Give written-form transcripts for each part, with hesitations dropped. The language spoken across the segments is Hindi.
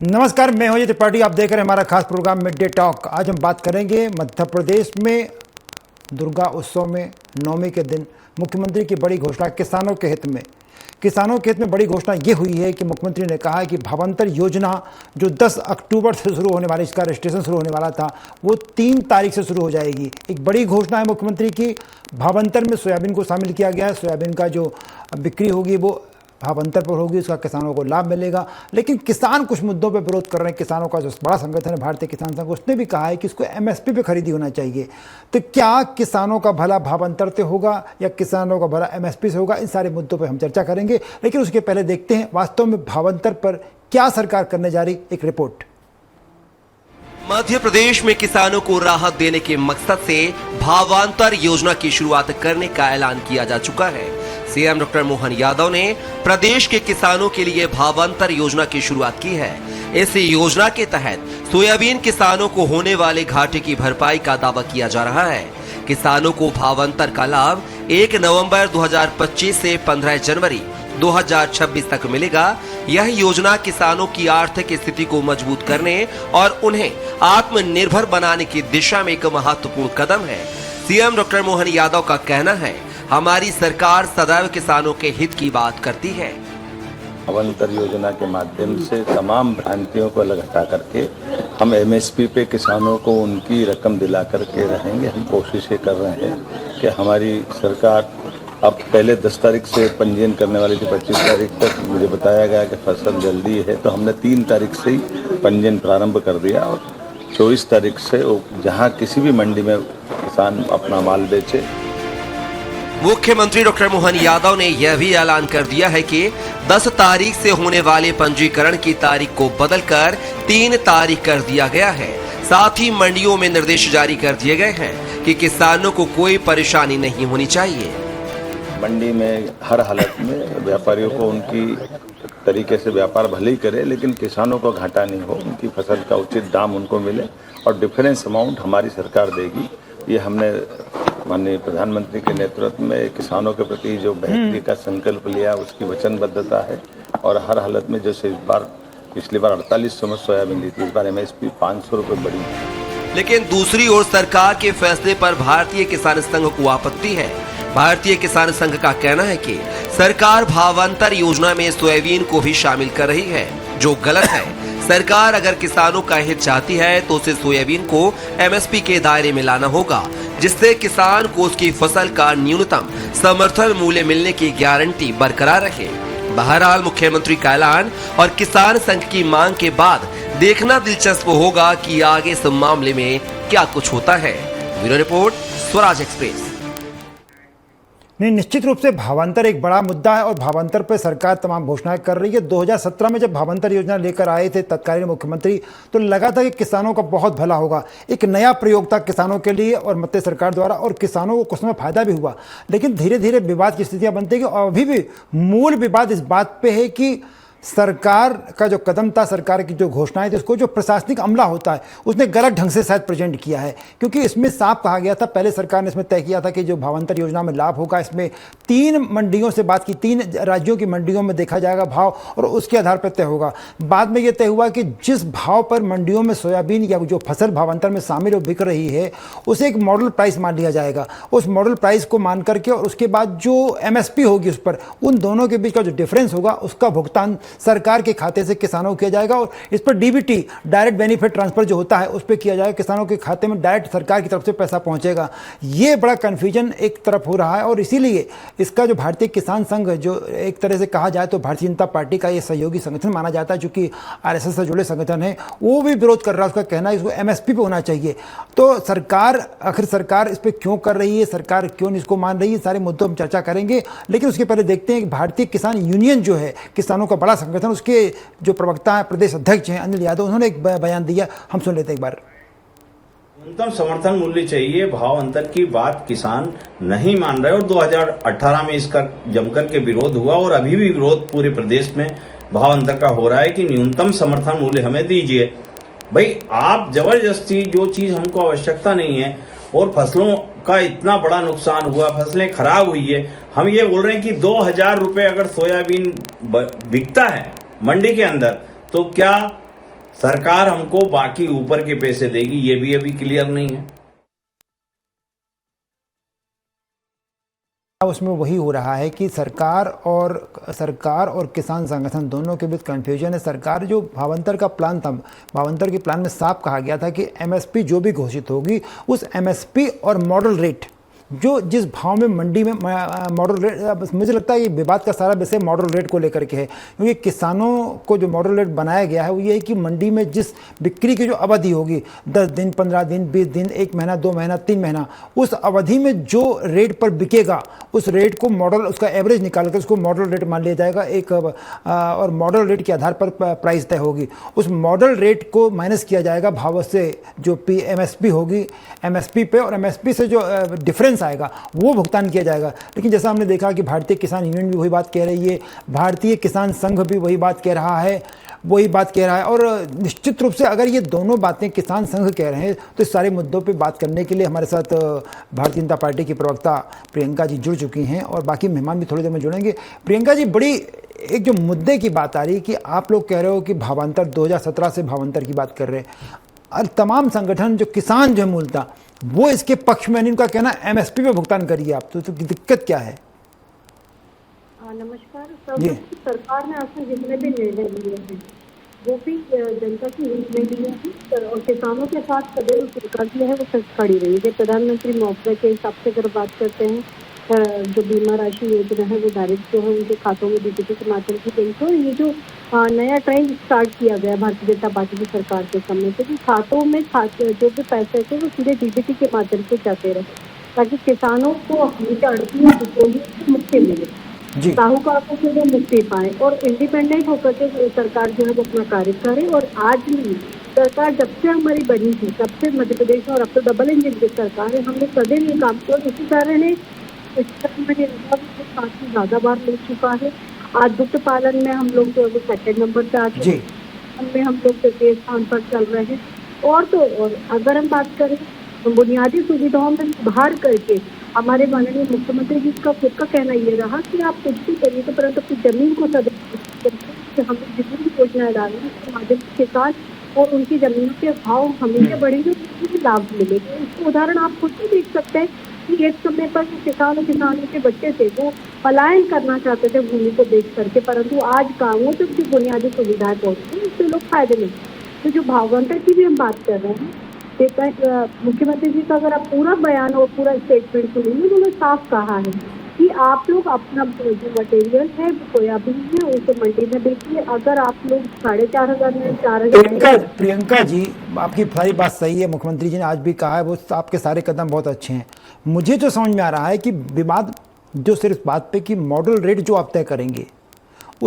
नमस्कार, मैं हूं अजय त्रिपाठी। आप देख रहे हैं हमारा खास प्रोग्राम मिड डे टॉक। आज हम बात करेंगे मध्य प्रदेश में दुर्गा उत्सव में नवमी के दिन मुख्यमंत्री की बड़ी घोषणा किसानों के हित में। किसानों के हित में बड़ी घोषणा ये हुई है कि मुख्यमंत्री ने कहा है कि भावांतर योजना जो 10 अक्टूबर से शुरू होने वाली, इसका रजिस्ट्रेशन शुरू होने वाला था, वो 3 तारीख से शुरू हो जाएगी। एक बड़ी घोषणा है मुख्यमंत्री की। भावांतर में सोयाबीन को शामिल किया गया है। सोयाबीन का जो बिक्री होगी वो भावांतर पर होगी, उसका किसानों को लाभ मिलेगा। लेकिन किसान कुछ मुद्दों पर विरोध कर रहे हैं। किसानों का जो बड़ा संगठन है भारतीय किसान संघ, उसने भी कहा है कि इसको एमएसपी पे खरीदी होना चाहिए। तो क्या किसानों का भला भावांतर से होगा या किसानों का भला एमएसपी से होगा? इन सारे मुद्दों पर हम चर्चा करेंगे। लेकिन उसके पहले देखते हैं वास्तव में भावांतर पर क्या सरकार करने जा रही। एक रिपोर्ट। मध्य प्रदेश में किसानों को राहत देने के मकसद से भावांतर योजना की शुरुआत करने का ऐलान किया जा चुका है। सीएम डॉक्टर मोहन यादव ने प्रदेश के किसानों के लिए भावांतर योजना की शुरुआत की है। इस योजना के तहत सोयाबीन किसानों को होने वाले घाटे की भरपाई का दावा किया जा रहा है। किसानों को भावांतर का लाभ 1 नवंबर 2025 से 15 जनवरी 2026 तक मिलेगा। यह योजना किसानों की आर्थिक स्थिति को मजबूत करने और उन्हें आत्मनिर्भर बनाने की दिशा में एक महत्वपूर्ण कदम है। सीएम डॉक्टर मोहन यादव का कहना है, हमारी सरकार सदैव किसानों के हित की बात करती है। भावांतर योजना के माध्यम से तमाम भ्रांतियों को अलग हटा करके हम एमएसपी पे किसानों को उनकी रकम दिला करके रहेंगे। हम कोशिश ये कर रहे हैं कि हमारी सरकार अब पहले 10 तारीख से पंजीयन करने वाली थी, 25 तारीख तक मुझे बताया गया कि फसल जल्दी है, तो हमने 3 तारीख से ही पंजीयन प्रारंभ कर दिया और 24 तारीख से जहां किसी भी मंडी में किसान अपना माल बेचे। मुख्यमंत्री डॉक्टर मोहन यादव ने यह भी ऐलान कर दिया है कि 10 तारीख से होने वाले पंजीकरण की तारीख को बदलकर 3 तारीख कर दिया गया है। साथ ही मंडियों में निर्देश जारी कर दिए गए हैं कि किसानों को कोई परेशानी नहीं होनी चाहिए। मंडी में हर हालत में व्यापारियों को उनकी तरीके से व्यापार भले ही करे, लेकिन किसानों को घाटा नहीं हो, उनकी फसल का उचित दाम उनको मिले और डिफरेंस अमाउंट हमारी सरकार देगी। ये हमने माननीय प्रधानमंत्री के नेतृत्व में किसानों के प्रति जो बेहतरी का संकल्प लिया, उसकी वचनबद्धता है। और हर हालत में जैसे इस बार पिछली बार 4800 में सोयाबीन ली थी, इस बार एमएसपी 500 रुपये बढ़ी है। लेकिन दूसरी ओर सरकार के फैसले पर भारतीय किसान संघ को आपत्ति है। भारतीय किसान संघ का कहना है कि सरकार भावांतर योजना में सोयाबीन को भी शामिल कर रही है, जो गलत है। सरकार अगर किसानों का हित चाहती है तो उसे सोयाबीन को एमएसपी के दायरे में लाना होगा, जिससे किसान को उसकी फसल का न्यूनतम समर्थन मूल्य मिलने की गारंटी बरकरार रहे। बहरहाल मुख्यमंत्री का ऐलान और किसान संघ की मांग के बाद देखना दिलचस्प होगा कि आगे इस मामले में क्या कुछ होता है। Bureau report, Swaraj express. नहीं, निश्चित रूप से भावांतर एक बड़ा मुद्दा है और भावांतर पर सरकार तमाम घोषणाएं कर रही है। 2017 में जब भावांतर योजना लेकर आए थे तत्कालीन मुख्यमंत्री, तो लगा था कि किसानों का बहुत भला होगा। एक नया प्रयोग था किसानों के लिए और मध्य सरकार द्वारा, और किसानों को कुछ समय फायदा भी हुआ। लेकिन धीरे धीरे विवाद की स्थितियां बनती गई और अभी भी मूल विवाद इस बात पे है कि सरकार का जो कदम था, सरकार की जो घोषणाएं थी, उसको जो प्रशासनिक अमला होता है उसने गलत ढंग से शायद प्रेजेंट किया है। क्योंकि इसमें साफ कहा गया था, पहले सरकार ने इसमें तय किया था कि जो भावांतर योजना में लाभ होगा, इसमें 3 मंडियों से बात की, 3 राज्यों की मंडियों में देखा जाएगा भाव और उसके आधार पर तय होगा। बाद में यह तय हुआ कि जिस भाव पर मंडियों में सोयाबीन या जो फसल भावांतर में शामिल हो बिक रही है, उसे एक मॉडल प्राइस मान लिया जाएगा। उस मॉडल प्राइस को मान करके और उसके बाद जो एमएसपी होगी उस पर, उन दोनों के बीच का जो डिफरेंस होगा उसका भुगतान सरकार के खाते से किसानों को किया जाएगा। और इस पर डीबीटी, डायरेक्ट बेनिफिट ट्रांसफर जो होता है, उस पर किया जाएगा। किसानों के खाते में डायरेक्ट सरकार की तरफ से पैसा पहुंचेगा। ये बड़ा कंफ्यूजन एक तरफ हो रहा है और इसीलिए इसका जो भारतीय किसान संघ, जो एक तरह से कहा जाए तो भारतीय जनता पार्टी का ये सहयोगी संगठन माना जाता है, चूंकि आरएसएस से जुड़े संगठन है, वो भी विरोध कर रहा है। उसका कहना है इसको एमएसपी पे होना चाहिए। तो सरकार, आखिर सरकार इस पर क्यों कर रही है, सरकार क्यों इसको मान रही है, सारे मुद्दों हम चर्चा करेंगे। लेकिन उसके पहले देखते हैं कि भारतीय किसान यूनियन जो है, किसानों का बड़ा संगठन, उसके जो प्रवक्ता है, प्रदेश अध्यक्ष हैं अनिल यादव, उन्होंने एक बयान दिया, हम सुन लेते हैं एक बार। न्यूनतम समर्थन मूल्य चाहिए, भाव अंतर की बात किसान नहीं मान रहे और 2018 में इसका जमकर के विरोध हुआ और अभी भी विरोध पूरे प्रदेश में भाव अंतर का हो रहा है कि न्यूनतम समर्थन मूल्य हमें दीजिए। भाई, आप जबरदस्ती जो चीज हमको आवश्यकता नहीं है और फसलों का इतना बड़ा नुकसान हुआ, फसलें खराब हुई है, हम ये बोल रहे हैं कि 2000 रुपए अगर सोयाबीन बिकता है मंडी के अंदर, तो क्या सरकार हमको बाकी ऊपर के पैसे देगी, ये भी अभी क्लियर नहीं है। उसमें वही हो रहा है कि सरकार और किसान संगठन दोनों के बीच कंफ्यूजन है। सरकार जो भावांतर का प्लान था, भावांतर के प्लान में साफ कहा गया था कि एमएसपी जो भी घोषित होगी उस एमएसपी और मॉडल रेट जो जिस भाव में मंडी में मॉडल रेट, मुझे लगता है ये विवाद का सारा विषय मॉडल रेट को लेकर के है, क्योंकि किसानों को जो मॉडल रेट बनाया गया है वो ये है कि मंडी में जिस बिक्री की जो अवधि होगी 10 दिन, 15 दिन, 20 दिन, 1 महीना, 2 महीना, 3 महीना, उस अवधि में जो रेट पर बिकेगा उस रेट को मॉडल, उसका एवरेज निकाल कर उसको मॉडल रेट मान लिया जाएगा एक, और मॉडल रेट के आधार पर प्राइस तय होगी। उस मॉडल रेट को माइनस किया जाएगा भाव से जो एमएसपी होगी, एमएसपी पे, और एमएसपी से जो डिफरेंस आएगा वो भुगतान किया जाएगा। लेकिन जैसा हमने देखा कि भारतीय किसान यूनियन भी वही बात कह रही है, भारतीय किसान संघ भी वही बात कह रहा है, और निश्चित रूप से अगर ये दोनों बातें किसान संघ कह रहे हैं तो इस सारे मुद्दों पे बात करने के लिए हमारे साथ भारतीय जनता पार्टी की प्रवक्ता प्रियंका जी जुड़ चुकी हैं और बाकी मेहमान भी थोड़ी देर में जुड़ेंगे। प्रियंका जी, बड़ी एक जो मुद्दे की बात आ रही है कि आप लोग कह रहे हो कि भावांतर 2017 से भावांतर की बात कर रहे हैं, और तमाम संगठन जो किसान जो है मूलतः वो इसके पक्ष में, इनका कहना एमएसपी पे भुगतान करिए आप, तो दिक्कत क्या है? नमस्कार। सरकार ने आज जितने भी निर्णय लिए हैं वो भी जनता के हित में लिए हैं और किसानों के साथ सदैव सरकार जो है वो खड़ी रही है। प्रधानमंत्री मुआवजा के हिसाब से अगर बात करते हैं, जो बीमा राशि योजना है वो डायरेक्ट जो है उनके खातों में डीबीटी के माध्यम से गई। तो ये जो नया ट्रेंड स्टार्ट किया गया भारतीय जनता पार्टी की सरकार के समय से कि खातों में जो भी पैसे थे वो सीधे डीबीटी के माध्यम से जाते रहे, ताकि किसानों को उनके अड़ती मुक्ति मिले, साहूकार को वो मुक्ति पाए और इंडिपेंडेंट होकर के सरकार जो है वो अपना कार्य करे। और आज भी सरकार जब से हमारी बनी थी तब से मध्य प्रदेश में, और अब तो डबल इंजन की सरकार है, हमने कभी ये काम किया। इसी कारण है काफी ज्यादा बार मिल चुका है। आज दुग्ध पालन में हम लोग जो सेकंड नंबर पे आ चुके हैं, हम लोग तृतीय स्थान पर चल रहे हैं। और तो और अगर हम बात करें बुनियादी सुविधाओं में सुधार करके, हमारे माननीय मुख्यमंत्री जी का खुद का कहना ये रहा कि आप कुछ भी करिए तो परंतु अपनी जमीन को करके हम जितनी भी योजनाएं डालें उसके माध्यम से किसान और उनकी जमीनों के भाव हमेशा बढ़ेंगे, उसको लाभ मिलेगा। इसका उदाहरण आप खुद भी देख सकते हैं कि एक समय पर किसानों के बच्चे थे वो पलायन करना चाहते थे भूमि को बेच करके, परंतु आज गाँवों तक जो बुनियादी सुविधाएं पहुंचती है उससे लोग फायदे मिलते हैं। तो जो भावांतर की भी हम बात कर रहे हैं, मुख्यमंत्री जी का अगर आप पूरा बयान और पूरा स्टेटमेंट सुनेंगे, उन्होंने साफ कहा है कि आप लोग अपना जो मटेरियल है सोयाबीन है उसे मंडी में बेचिए। अगर आप लोग 4,500 में 4,000। प्रियंका जी, आपकी सारी बात सही है, मुख्यमंत्री जी ने आज भी कहा है, वो आपके सारे कदम बहुत अच्छे हैं। मुझे जो समझ में आ रहा है कि विवाद जो सिर्फ बात पे कि मॉडल रेट जो आप तय करेंगे,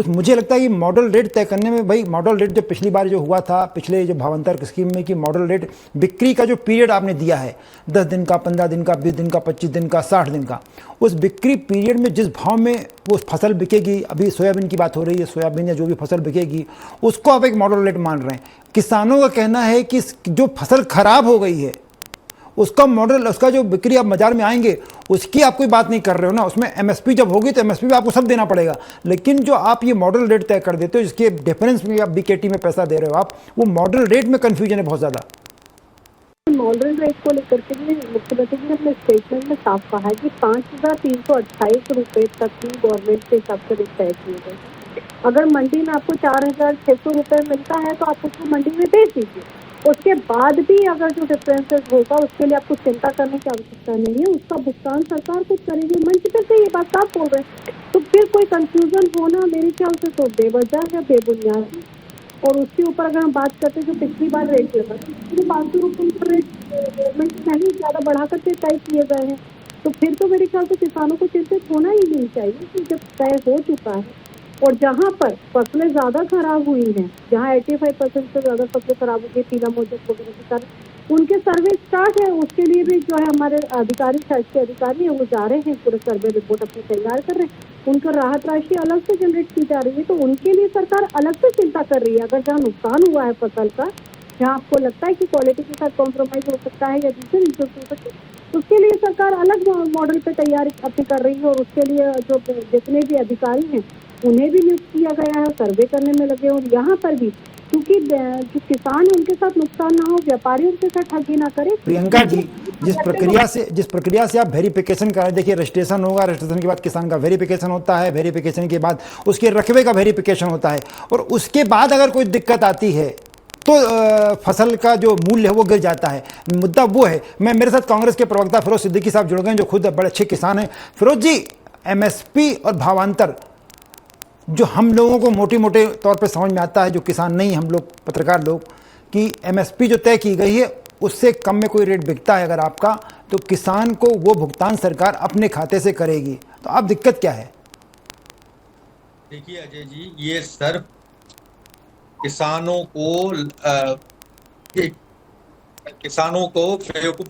मुझे लगता है कि मॉडल रेट तय करने में, भाई मॉडल रेट जो पिछली बार जो हुआ था पिछले जो भावांतर स्कीम में, कि मॉडल रेट बिक्री का जो पीरियड आपने दिया है 10 दिन का, 15 दिन का, 20 दिन का, 25 दिन का, 60 दिन का, उस बिक्री पीरियड में जिस भाव में वो फसल बिकेगी, अभी सोयाबीन की बात हो रही है, सोयाबीन या जो भी फसल बिकेगी उसको आप एक मॉडल रेट मान रहे हैं। किसानों का कहना है कि जो फसल खराब हो गई है उसका मॉडल, उसका जो बिक्री आप बाजार में आएंगे उसकी आप कोई बात नहीं कर रहे हो ना, उसमें एमएसपी जब होगी तो एमएसपी पे आपको सब देना पड़ेगा। लेकिन जो आप ये मॉडल रेट तय कर देते हो जिसके डिफरेंस में आप बीकेटी में पैसा दे रहे हो आप, वो मॉडल रेट में कंफ्यूजन है बहुत ज्यादा। मॉडल रेट को लेकर के मुख्यमंत्री जी ने अपने स्टेटमेंट में साफ कहा है कि 5,328 रुपए तक की गवर्नमेंट के हिसाब से रेट तय किए गए। अगर मंडी में आपको 4,600 रुपए मिलता है तो आप उसको मंडी में बेच दीजिए। उसके बाद भी अगर जो डिफरेंसेस होगा उसके लिए आपको चिंता करने की आवश्यकता नहीं है, उसका भुगतान सरकार कुछ करेगी। मंच पर से ये बात साफ बोल रहे हैं, तो फिर कोई कंफ्यूजन होना मेरे ख्याल से तो बेवजह या बेबुनियाद। और उसके ऊपर अगर हम बात करते हैं जो पिछली बार रेट लगा तो 500 रुपये का रेट गवर्नमेंट पहले ज़्यादा बढ़ा करके तय किए गए हैं, तो फिर तो मेरे ख्याल से किसानों को चिंतित होना ही नहीं चाहिए कि जब तय हो चुका है। और जहाँ पर फसलें ज़्यादा खराब हुई हैं, जहाँ 85% से ज़्यादा फसलें खराब हो गई पीला मोजक वगैरह के कारण, उनके सर्वे स्टार्ट है। उसके लिए भी जो है हमारे अधिकारी, शासकीय अधिकारी हैं, वो जा रहे हैं, पूरे सर्वे रिपोर्ट अपनी तैयार कर रहे हैं। उनका राहत राशि अलग से जनरेट की जा रही है, तो उनके लिए सरकार अलग से चिंता कर रही है। अगर जहाँ नुकसान हुआ है फसल का, जहाँ आपको लगता है कि क्वालिटी के साथ कॉम्प्रोमाइज हो सकता है या दूसरे रीजन हो सकते हैं, उसके लिए सरकार अलग मॉडल पे तैयारी अपनी कर रही है। और उसके लिए जो जितने भी अधिकारी हैं उन्हें भी नियुक्त किया गया है, सर्वे करने में लगे। और यहाँ पर भी क्योंकि जो किसान है उनके साथ नुकसान ना हो, व्यापारी उनके साथ ठगी ना करे। प्रियंका जी, जिस प्रक्रिया से आप वेरिफिकेशन करें, देखिए रजिस्ट्रेशन होगा, रजिस्ट्रेशन के बाद किसान का वेरिफिकेशन होता है, वेरिफिकेशन के बाद उसके रकबे का वेरिफिकेशन होता है, और उसके बाद अगर कोई दिक्कत आती है तो फसल का जो मूल्य है वो गिर जाता है। मुद्दा वो है। मेरे साथ कांग्रेस के प्रवक्ता फिरोज सिद्दीकी साहब जुड़ गए हैं, जो खुद बड़े अच्छे किसान हैं। फिरोज जी, एमएसपी और भावांतर जो हम लोगों को मोटे तौर पे समझ में आता है, जो किसान नहीं, हम लोग पत्रकार लोग, कि एमएसपी जो तय की गई है उससे कम में कोई रेट बिकता है अगर आपका, तो किसान को वो भुगतान सरकार अपने खाते से करेगी, तो अब दिक्कत क्या है? देखिए अजय जी, ये सिर्फ किसानों को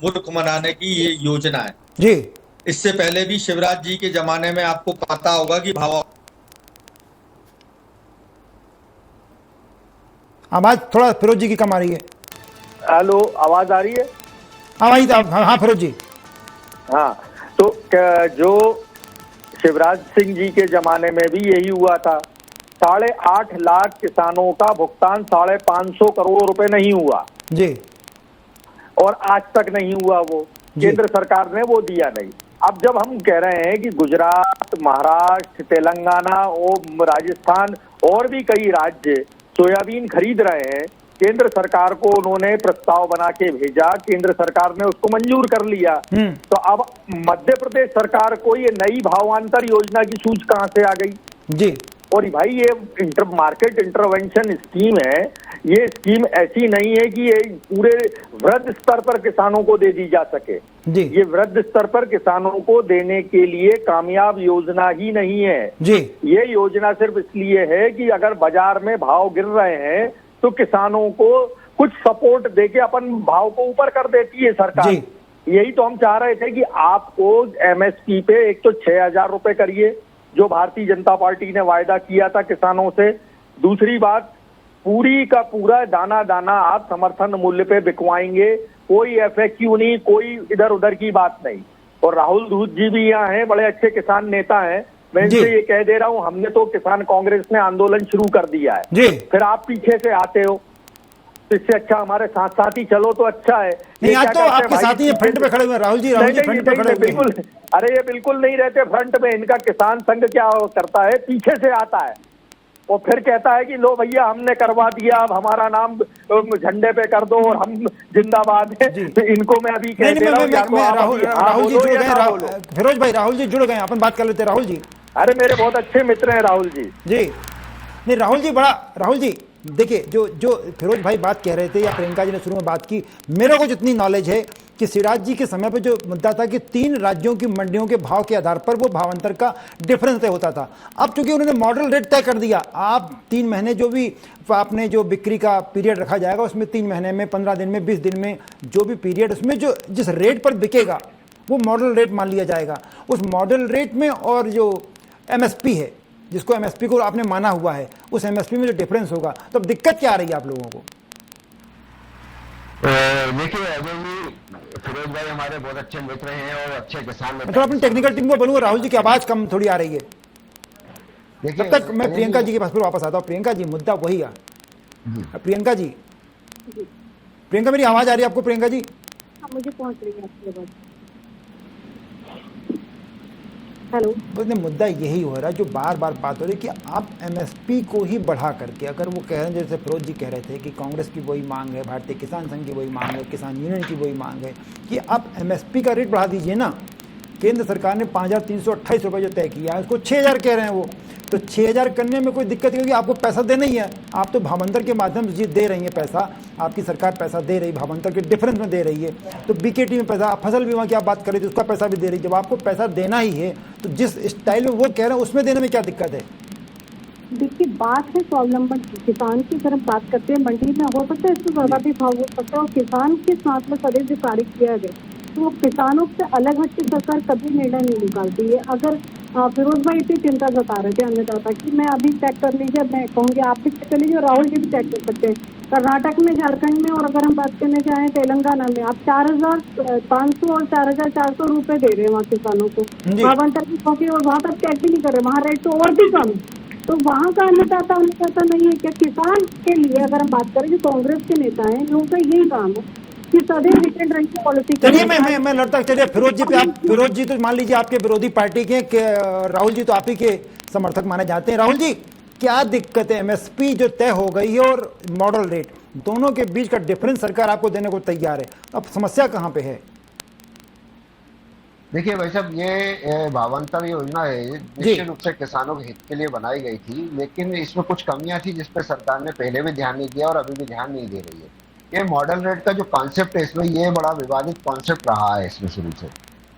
मूर्ख बनाने की ये योजना है जी। इससे पहले भी शिवराज जी के जमाने में आपको पता होगा कि आवाज थोड़ा फिरोज जी की कम आ रही है। हेलो, आवाज आ रही है? हाँ भाई, हाँ फिरोज जी। हाँ, तो जो शिवराज सिंह जी के जमाने में भी यही हुआ था। 8.5 लाख किसानों का भुगतान 550 करोड़ रुपए नहीं हुआ जी, और आज तक नहीं हुआ। वो केंद्र सरकार ने वो दिया नहीं। अब जब हम कह रहे हैं कि गुजरात, महाराष्ट्र, तेलंगाना और राजस्थान और भी कई राज्य सोयाबीन खरीद रहे हैं, केंद्र सरकार को उन्होंने प्रस्ताव बना के भेजा, केंद्र सरकार ने उसको मंजूर कर लिया, तो अब मध्य प्रदेश सरकार को ये नई भावांतर योजना की सूझ कहां से आ गई जी? और भाई ये मार्केट इंटरवेंशन स्कीम है। ये स्कीम ऐसी नहीं है कि ये पूरे वृहद स्तर पर किसानों को दे दी जा सके जी। ये वृहद स्तर पर किसानों को देने के लिए कामयाब योजना ही नहीं है जी। ये योजना सिर्फ इसलिए है कि अगर बाजार में भाव गिर रहे हैं तो किसानों को कुछ सपोर्ट देके अपन भाव को ऊपर कर देती है सरकार। यही तो हम चाह रहे थे कि आपको एमएसपी पे एक तो 6,000 रुपए करिए, जो भारतीय जनता पार्टी ने वायदा किया था किसानों से। दूसरी बात, पूरी का पूरा दाना दाना आप समर्थन मूल्य पे बिकवाएंगे, कोई एफएक्यू नहीं, कोई इधर उधर की बात नहीं। और राहुल दूध जी भी यहाँ हैं, बड़े अच्छे किसान नेता हैं। मैं इनसे ये कह दे रहा हूँ, हमने तो किसान कांग्रेस ने आंदोलन शुरू कर दिया है जी। फिर आप पीछे से आते हो, इससे अच्छा हमारे साथ साथ ही चलो तो अच्छा है। नहीं, आज तो आपके साथ ही फ्रंट पे खड़े हुए राहुल जी फ्रंट पे खड़े हुए। बिल्कुल, अरे ये बिल्कुल नहीं रहते फ्रंट में। इनका किसान संघ क्या करता है, पीछे से आता है और फिर कहता है कि लो भैया हमने करवा दिया, अब हमारा नाम झंडे पे कर दो और हम जिंदाबाद हैं। तो इनको मैं अभी कह दे रहा हूँ, राहुल जी जुड़ गए। फिरोज भाई, राहुल जी जुड़ गए, अपन बात कर लेते हैं। राहुल जी, अरे मेरे बहुत अच्छे मित्र हैं राहुल जी। जी नहीं, राहुल जी देखिए, जो फिरोज भाई बात कह रहे थे या प्रियंका जी ने शुरू में बात की, मेरे को जितनी नॉलेज है कि शिवराज जी के समय पे जो मुद्दा था कि 3 राज्यों की मंडियों के भाव के आधार पर वो भावांतर का डिफरेंस तय होता था। अब चूंकि उन्होंने मॉडल रेट तय कर दिया, आप 3 महीने जो भी आपने जो बिक्री का पीरियड रखा जाएगा उसमें 3 महीने में, 15 दिन में, 20 दिन में जो भी पीरियड, उसमें जो जिस रेट पर बिकेगा वो मॉडल रेट मान लिया जाएगा। उस मॉडल रेट में और जो एमएसपी है, जिसको एमएसपी को आपने माना हुआ है, उस एमएसपी में जो डिफरेंस होगा, तो अब दिक्कत क्या आ रही है आप लोगों को? देखिए अजय जी, फिरोज भाई हमारे बहुत अच्छे मित्र हैं और अच्छे किसान। मैं थोड़ा अपनी टेक्निकल टीम को बोलूंगा, राहुल जी की आवाज कम थोड़ी आ रही है। जब तक मैं प्रियंका जी के पास फिर वापस आता हूँ। प्रियंका जी, मुद्दा वही है। प्रियंका जी, प्रियंका मेरी आवाज आ रही है आपको? प्रियंका जी, मुझे पहुंच रही है आपकी आवाज। हेलो, उसने मुद्दा यही हो रहा है, जो बार बार बात हो रही है कि आप एमएसपी को ही बढ़ा करके, अगर वो कह रहे हैं, जैसे फिरोज जी कह रहे थे कि कांग्रेस की वही मांग है, भारतीय किसान संघ की वही मांग है, किसान यूनियन की वही मांग है कि आप एमएसपी का रेट बढ़ा दीजिए ना। केंद्र सरकार ने 5,328 रुपये जो तय किया है, उसको 6,000 कह रहे हैं वो, तो 6,000 करने में कोई दिक्कत नहीं होगी। आपको पैसा देना ही है, आप तो भावांतर के माध्यम से दे रही है पैसा, आपकी सरकार पैसा दे रही, भावांतर के डिफरेंस में दे रही है। तो बीकेटी में पैसा, फसल बीमा की आप बात करें तो उसका पैसा भी दे रही है। जब आपको पैसा देना ही है तो जिस स्टाइल में वो कह रहे हैं उसमें देने में क्या दिक्कत है? देखिए, बात है स्वावलंबन की। किसान की अगर हम बात करते हैं, मंडी में हो सकता है इससे ज्यादा भी भाव हो सकता है, और किसान के साथ में सदैव जो कार्य किया गया तो वो किसानों से अलग हट के सरकार कभी निर्णय नहीं निकालती है। अगर फिरोज भाई इतनी चिंता जता रहे थे अन्नदाता की, मैं अभी चेक कर लीजिए, मैं कहूँगी आप भी चेक कर लीजिए और राहुल जी भी चेक कर सकते हैं। कर्नाटक में, झारखंड में, और अगर हम बात करने जाएं तेलंगाना में, आप 4,500 और 4,400 रुपए दे रहे हैं वहाँ किसानों को भावांतर की, क्योंकि और वहाँ पर चेक भी नहीं कर रहे, वहाँ रेट तो और भी कम। तो वहाँ का अन्नदाता अन्नदाता नहीं है क्या? किसान के लिए अगर हम बात करें, जो कांग्रेस के नेता हैं, उनका यही काम है कि सदैव रिटेन रैंक की पॉलिसी। चलिए मैं लड़ता, चलिए फिरोज जी पे आप, फिरोज जी तो मान लीजिए आपके विरोधी पार्टी के राहुल जी तो आप ही के समर्थक माने जाते हैं। राहुल जी, क्या दिक्कत है? एमएसपी जो तय हो गई है और मॉडल रेट, दोनों के बीच का डिफरेंस सरकार आपको देने को तैयार है, अब समस्या कहाँ पे है? देखिए भाई साहब, ये भावांतर योजना है, निश्चित रूप से किसानों के हित के लिए बनाई गई थी, लेकिन इसमें कुछ कमियां थी जिस पर सरकार ने पहले भी ध्यान नहीं दिया और अभी भी ध्यान नहीं दे रही है। ये मॉडल रेट का जो कॉन्सेप्ट है, इसमें ये बड़ा विवादित कॉन्सेप्ट रहा है इसमें शुरू से।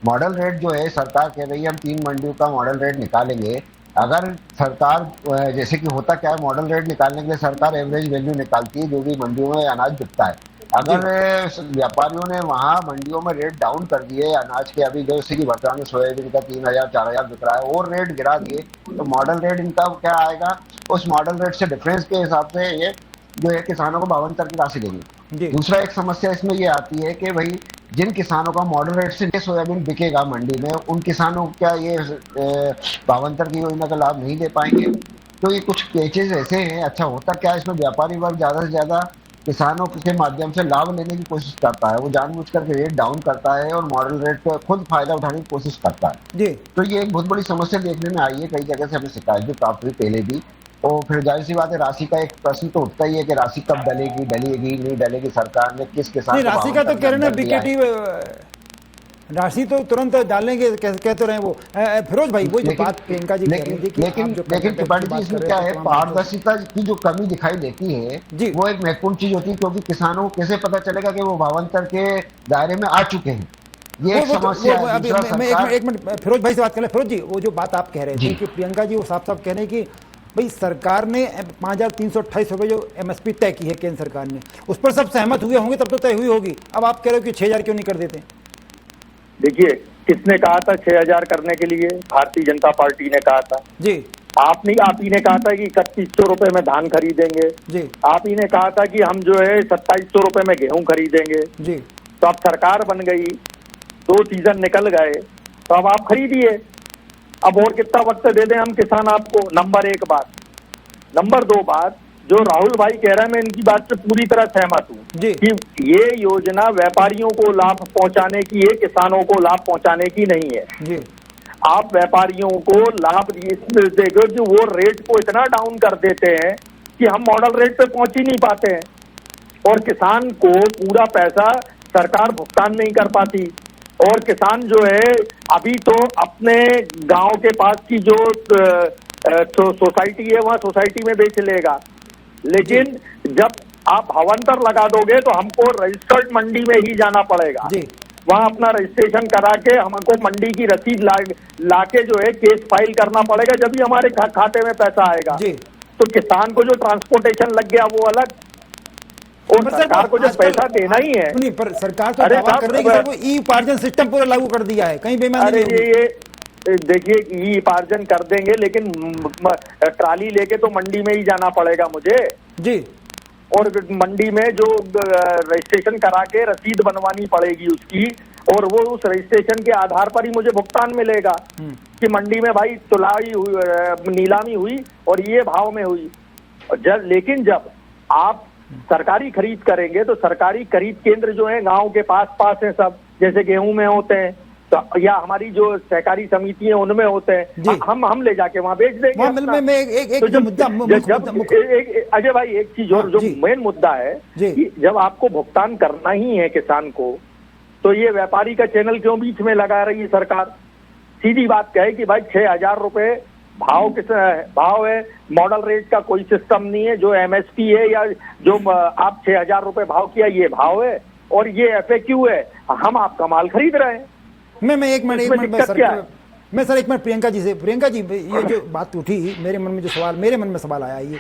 मॉडल रेट जो है, सरकार कह रही है हम 3 मंडियों का मॉडल रेट निकालेंगे। अगर सरकार, जैसे कि होता क्या है, मॉडल रेट निकालने के लिए सरकार एवरेज वैल्यू निकालती है जो भी मंडियों में अनाज बिकता है। अगर व्यापारियों ने वहां मंडियों में रेट डाउन कर दिए अनाज के, अभी जैसे कि वर्तमान में सोयाबीन का 3000-4000 बिक रहा है, और रेट गिरा दिए, तो मॉडल रेट इनका क्या आएगा? उस मॉडल रेट से डिफरेंस के हिसाब से ये जो है किसानों को 52 की राशि देंगे। दूसरा एक समस्या इसमें ये आती है कि भाई जिन किसानों का मॉडल रेट से सोयाबीन बिकेगा मंडी में, उन किसानों को क्या ये 52 की योजना का लाभ नहीं दे पाएंगे? तो ये कुछ केसेस ऐसे हैं। अच्छा होता क्या है, इसमें व्यापारी वर्ग ज्यादा से ज्यादा किसानों के माध्यम से लाभ लेने की कोशिश करता है, वो जानबूझ करके रेट डाउन करता है और मॉडल रेट पर खुद फायदा उठाने की कोशिश करता है जी। तो ये एक बहुत बड़ी समस्या देखने में आई है, कई जगह से हमें शिकायत भी प्राप्त हुई पहले भी। और फिर जाहिर सी बात है, राशि का एक प्रश्न तो उठता ही है कि राशि कब डलेगी नहीं डलेगी, सरकार ने किस किसान राशि का तो कह रहे हैं बीकेटी राशि तो तुरंत डालेंगे, कह तो रहे हैं वो। फिरोज भाई, वो जो बात प्रियंका जी कह रही थी, लेकिन त्रिपाठी जी, इसमें क्या है, पारदर्शिता की जो कमी दिखाई देती है वो एक महत्वपूर्ण चीज होती है, क्योंकि किसानों को कैसे पता चलेगा कि वो भावांतर के दायरे में आ चुके हैं? ये एक समस्या है। अभी मैं एक मिनट फिरोज भाई से बात कर ले। फिरोज जी, वो जो बात आप कह रहे थे कि प्रियंका जी वो साफ साफ कह रहे हैं कि भाई सरकार ने 5328 रुपये जो एमएसपी तय की है केंद्र सरकार ने, उस पर सब सहमत हुए होंगे तब तो तय हुई होगी। अब आप कह रहे हो कि 6000 क्यों नहीं कर देते? देखिए, किसने कहा था 6000 करने के लिए? भारतीय जनता पार्टी ने कहा था जी। आप ही ने कहा था कि 3100 रुपए में धान खरीदेंगे जी। आप ही ने कहा था कि हम जो है 2700 रुपए में गेहूं खरीदेंगे जी। तो अब सरकार बन गई, 2 सीजन निकल गए, तो अब आप खरीदिए। अब और कितना वक्त दे दें हम किसान आपको? नंबर 1 बात। नंबर 2 बात, जो राहुल भाई कह रहे हैं, मैं इनकी बात से पूरी तरह सहमत हूँ कि ये योजना व्यापारियों को लाभ पहुंचाने की है, किसानों को लाभ पहुंचाने की नहीं है जी। आप व्यापारियों को लाभ इसमें देंगे जो वो रेट को इतना डाउन कर देते हैं कि हम मॉडल रेट पे पहुंच ही नहीं पाते हैं, और किसान को पूरा पैसा सरकार भुगतान नहीं कर पाती। और किसान जो है अभी तो अपने गांव के पास की जो सोसाइटी है, वहां सोसाइटी में बेच लेगा, लेकिन जब आप भावांतर लगा दोगे तो हमको रजिस्टर्ड मंडी में ही जाना पड़ेगा, वहां अपना रजिस्ट्रेशन करा के हमको मंडी की रसीद ला के जो है केस फाइल करना पड़ेगा, जब भी हमारे खाते में पैसा आएगा। तो किसान को जो ट्रांसपोर्टेशन लग गया वो अलग, और सरकार को जो पैसा देना ही है। नहीं, पर सरकार तो दावा कर रही है कि वो ई उपार्जन सिस्टम पूरा लागू कर दिया है, कहीं बेईमानी नहीं होगी। ये देखिए, ई उपार्जन कर देंगे, लेकिन ट्राली लेके तो मंडी में ही जाना पड़ेगा मुझे जी, और मंडी में जो रजिस्ट्रेशन करा के रसीद बनवानी पड़ेगी उसकी, और वो उस रजिस्ट्रेशन के आधार पर ही मुझे भुगतान मिलेगा कि मंडी में भाई तुलाई हुई, नीलामी हुई और ये भाव में हुई। लेकिन जब आप सरकारी खरीद करेंगे तो सरकारी खरीद केंद्र जो है गांव के पास हैं सब, जैसे गेहूं में होते हैं तो, या हमारी जो सहकारी समिति है उनमें होते हैं, हम ले जाके वहां बेच देंगे। अजय भाई, एक चीज और जो मेन मुद्दा है कि जब आपको भुगतान करना ही है किसान को, तो ये व्यापारी का चैनल क्यों बीच में लगा रही है सरकार? सीधी बात कहे कि भाई 6000 रुपए भाव है, मॉडल रेट का कोई सिस्टम नहीं है, जो एमएसपी है या जो आप 6000 रुपए भाव किया ये भाव है, और ये एफएक्यू है, हम आपका माल खरीद रहे हैं। मैं एक मिनट एक मिनट प्रियंका जी से। प्रियंका जी, ये जो बात उठी, मेरे मन में सवाल आया ये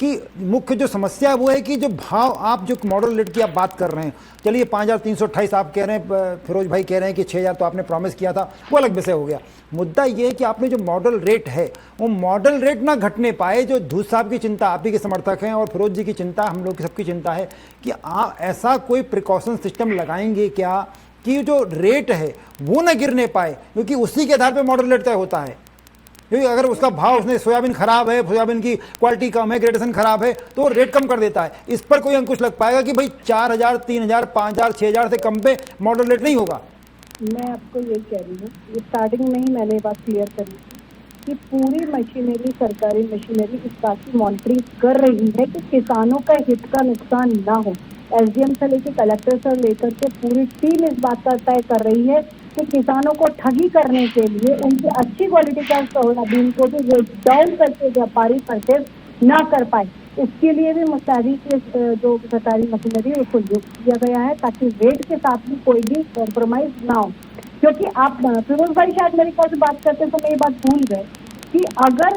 कि मुख्य जो समस्या वो है कि जो भाव आप जो मॉडल रेट की आप बात कर रहे हैं, चलिए 5328 आप कह रहे हैं, फिरोज भाई कह रहे हैं कि 6000 तो आपने प्रॉमिस किया था, वो अलग विषय हो गया। मुद्दा ये है कि आपने जो मॉडल रेट है वो मॉडल रेट ना घटने पाए, जो धूस साहब की चिंता आप ही के समर्थक हैं और फिरोज जी की चिंता, हम लोग की सबकी चिंता है कि आप ऐसा कोई प्रिकॉशन सिस्टम लगाएंगे क्या कि जो रेट है वो ना गिरने पाए, क्योंकि उसी के आधार पर मॉडल रेट तय होता है। क्योंकि अगर उसका भाव, उसने सोयाबीन खराब है, सोयाबीन की क्वालिटी कम है, ग्रेडेशन खराब है, तो वो रेट कम कर देता है। इस पर कोई अंकुश लग पाएगा कि भाई 4,000, 3,000, 5,000, 6,000 से कम पे मॉडल रेट नहीं होगा? मैं आपको ये कह रही हूँ, ये स्टार्टिंग में ही मैंने बात क्लियर करी कि पूरी मशीनरी, सरकारी मशीनरी इस बात की मॉनिटरिंग कर रही है कि किसानों का हित का नुकसान ना हो। एसडीएम से लेकर कलेक्टर से लेकर के पूरी टीम इस बात का तय कर रही है कि किसानों को ठगी करने के लिए उनकी अच्छी क्वालिटी का सोयाबीन को भी रेट डाउन करके व्यापारी परचेज ना कर पाए, इसके लिए भी मुताबिक जो सरकारी मशीनरी है उसको युक्त किया गया है ताकि रेट के साथ भी कोई भी कॉम्प्रोमाइज ना हो। क्योंकि आप फिरोज भाई शायद मेरे पास बात करते तो मैं ये बात भूल गए कि अगर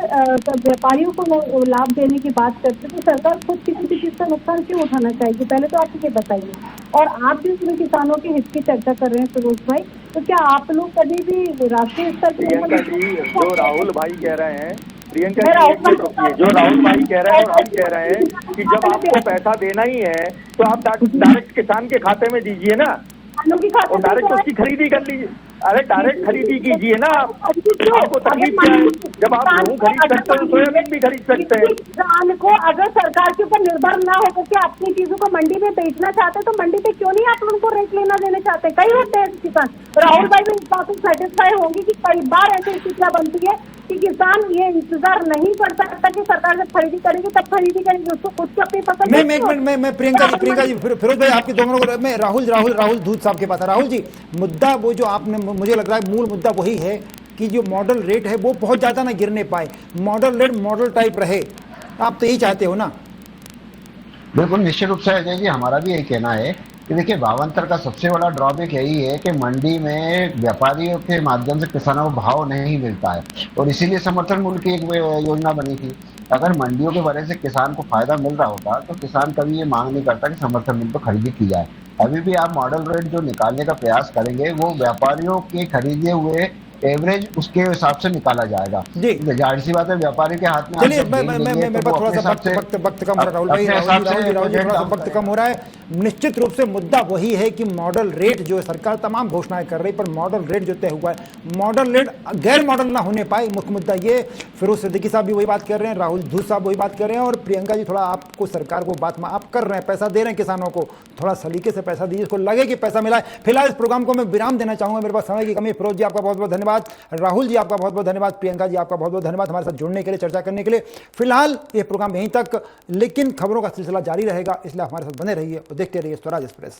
व्यापारियों को लाभ देने की बात करते तो सरकार खुद किसी भी चीज का नुकसान क्यों उठाना चाहेगी? पहले तो आप ये बताइए। और आप भी उसमें किसानों के हित की चर्चा कर रहे हैं फिरोज भाई, तो क्या आप लोग कभी भी राष्ट्रीय स्तर प्रियंका जी, जो राहुल भाई कह रहे हैं, प्रियंका मैं जी एक मिनट रुकिए, जो राहुल भाई कह रहे हैं और हम कह रहे हैं कि जब आपको पैसा देना ही है तो आप डायरेक्ट किसान के खाते में दीजिए ना, किसानों की खाते और में डायरेक्ट तो उसकी खरीदी कर लीजिए। अरे डायरेक्ट खरीदी कीजिए ना, क्यों? आपको तकलीफ क्या है? जब आप गेहूँ खरीद सकते हो तो सोयाबीन भी खरीद सकते हैं। किसान को अगर सरकार के ऊपर निर्भर ना होकर के अपनी चीजों को मंडी में बेचना चाहते तो मंडी पे क्यों नहीं आप उनको रेट लेना देना चाहते? कई होते हैं किसान। राहुल भाई भी इस बात से सेटिस्फाई होंगे कि कई बार ऐसी स्थितियां बनती है कि किसान ये इंतजार नहीं कर सकता कि सरकार जब खरीदी करेगी तब खरीदी करेगी, उसको उसकी अपनी फसल। मैं प्रियंका जी, फिरोज भाई आपकी दोनों को, मैं राहुल धूत साहब के पास है। राहुल जी, मुद्दा वो जो आपने, मुझे लग रहा है मूल मुद्दा वही है कि जो मॉडल रेट है वो बहुत ज्यादा ना गिरने पाए, मॉडल रेट मॉडल टाइप रहे। आप तो यही चाहते हो ना? बिल्कुल निश्चित रूप से अजय जी, हमारा भी यही कहना है कि देखिए भावांतर का सबसे बड़ा ड्रॉबैक यही है कि मंडी में व्यापारियों के माध्यम से किसानों को भाव नहीं मिलता है, और इसीलिए समर्थन मूल्य की एक योजना बनी थी। अगर मंडियों के वजह से किसान को फायदा मिल रहा होता तो किसान कभी ये मांग नहीं करता कि समर्थन मूल्य पर खरीदी की जाए। अभी भी आप मॉडल रेट जो निकालने का प्रयास करेंगे वो व्यापारियों के खरीदे हुए एवरेज उसके हिसाब से निकाला जाएगा। जाहिर सी बात है व्यापारी के हाथ में। चलिए मैं थोड़ा सा वक्त कम हो रहा है राहुल भाई, थोड़ा सा वक्त कम हो रहा है। निश्चित रूप से मुद्दा वही है कि मॉडल रेट जो है, सरकार तमाम घोषणाएं कर रही पर मॉडल रेट जो तय हुआ है, मॉडल रेट गैर मॉडल ना होने पाए, मुख्य मुद्दा ये। फिरोज सिद्दीकी साहब भी वही बात कर रहे हैं, राहुल धूत साहब वही बात कर रहे हैं, और प्रियंका जी थोड़ा आपको सरकार को बात में आप कर रहे हैं, पैसा दे रहे हैं किसानों को, थोड़ा सलीके से पैसा दीजिए, उसको लगे कि पैसा मिला है। फिलहाल इस प्रोग्राम को मैं विराम देना चाहूंगा, मेरे पास समय की कमी। फिरोज जी आपका बहुत बहुत धन्यवाद, राहुल जी आपका बहुत बहुत धन्यवाद, प्रियंका जी आपका बहुत बहुत धन्यवाद हमारे साथ जुड़ने के लिए, चर्चा करने के लिए। फिलहाल ये प्रोग्राम यहीं तक, लेकिन खबरों का सिलसिला जारी रहेगा, इसलिए हमारे साथ बने रहिए और देखते रहिए स्वराज एक्सप्रेस।